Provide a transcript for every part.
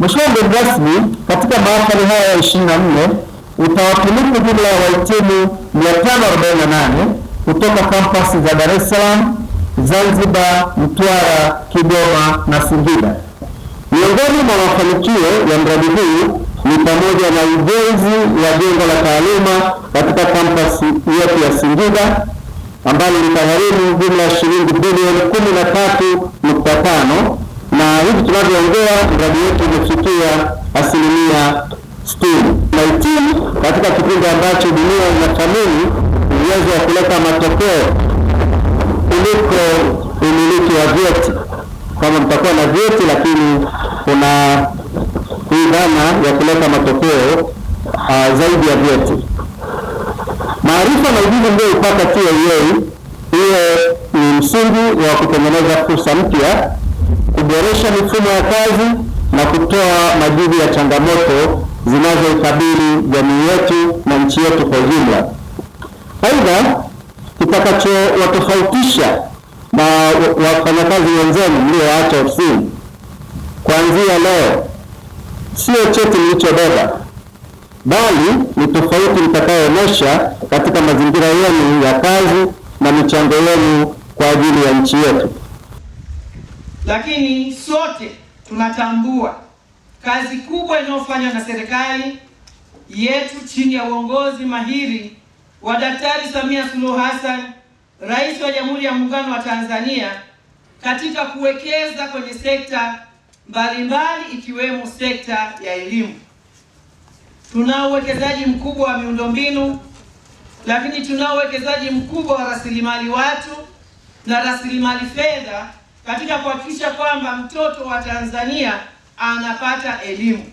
Mheshimiwa mgeni rasmi, katika mahafali haya ya 24 utawakilishwa jumla ya wahitimu 548 kutoka kampasi za Dar es Salaam, Zanzibar, Mtwara, Kigoma na Singida. Miongoni mwa mafanikio ya mradi huu ni pamoja na ujenzi wa jengo la taaluma katika kampasi yetu ya Singida ambalo litagharimu jumla ya shilingi bilioni 13.5, na hivi tunavyoongea mradi wetu umefikia asilimia 60. Mahitimu katika kipindi ambacho dunia inathamini uwezo wa kuleta matokeo kuliko umiliki wa vyeti. Kama mtakuwa na vyeti, lakini kuna hii dhana ya kuleta matokeo zaidi ya vyeti. Maarifa na ujuzi mlioipata TIA, hiyo ni msingi wa kutengeneza fursa mpya, kuboresha mifumo ya kazi na kutoa majibu ya changamoto zinazoikabili jamii yetu na nchi yetu kwa ujumla. Aidha, kitakachowatofautisha na wafanyakazi wenzenu mlioacha ofisini kuanzia leo sio cheti mlichobeba, bali ni tofauti mtakayoonyesha katika mazingira yenu ya kazi na michango yenu kwa ajili ya nchi yetu. Lakini sote tunatambua kazi kubwa inayofanywa na serikali yetu chini ya uongozi mahiri wa Daktari Samia Suluhu Hassan, Rais wa Jamhuri ya Muungano wa Tanzania, katika kuwekeza kwenye sekta mbalimbali ikiwemo sekta ya elimu. Tunao uwekezaji mkubwa wa miundombinu, lakini tunao uwekezaji mkubwa wa rasilimali watu na rasilimali fedha katika kuhakikisha kwamba mtoto wa Tanzania anapata elimu,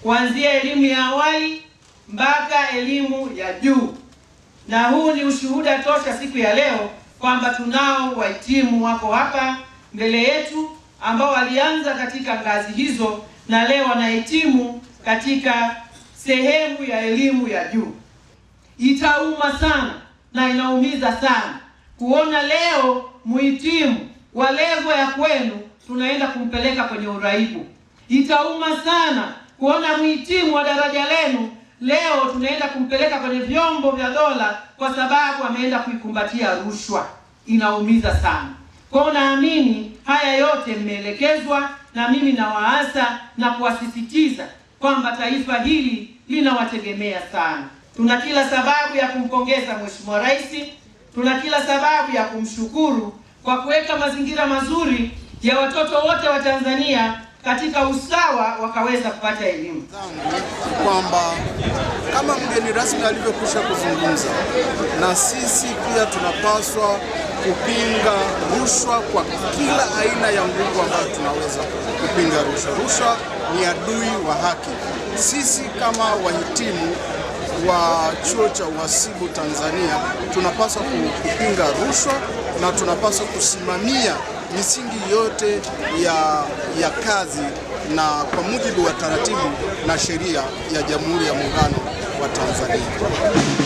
kuanzia elimu ya awali mpaka elimu ya juu. Na huu ni ushuhuda tosha siku ya leo kwamba tunao wahitimu wako hapa mbele yetu ambao walianza katika ngazi hizo na leo wanahitimu katika sehemu ya elimu ya juu. Itauma sana na inaumiza sana kuona leo muhitimu wa levo ya kwenu tunaenda kumpeleka kwenye uraibu. Itauma sana kuona muhitimu wa daraja lenu leo tunaenda kumpeleka kwenye vyombo vya dola kwa sababu ameenda kuikumbatia rushwa. Inaumiza sana. Kwa naamini haya yote mmeelekezwa, na mimi nawaasa na kuwasisitiza kwamba taifa hili linawategemea sana. Tuna kila sababu ya kumpongeza Mheshimiwa Rais, tuna kila sababu ya kumshukuru kwa kuweka mazingira mazuri ya watoto wote wa Tanzania katika usawa wakaweza kupata elimu. Kwamba kama mgeni rasmi alivyokwisha kuzungumza, na sisi pia tunapaswa kupinga rushwa kwa kila aina ya nguvu ambayo tunaweza kupinga rushwa. Rushwa ni adui wa haki. Sisi kama wahitimu wa chuo cha uhasibu Tanzania tunapaswa kupinga rushwa na tunapaswa kusimamia misingi yote ya kazi na kwa mujibu wa taratibu na sheria ya Jamhuri ya Muungano wa Tanzania.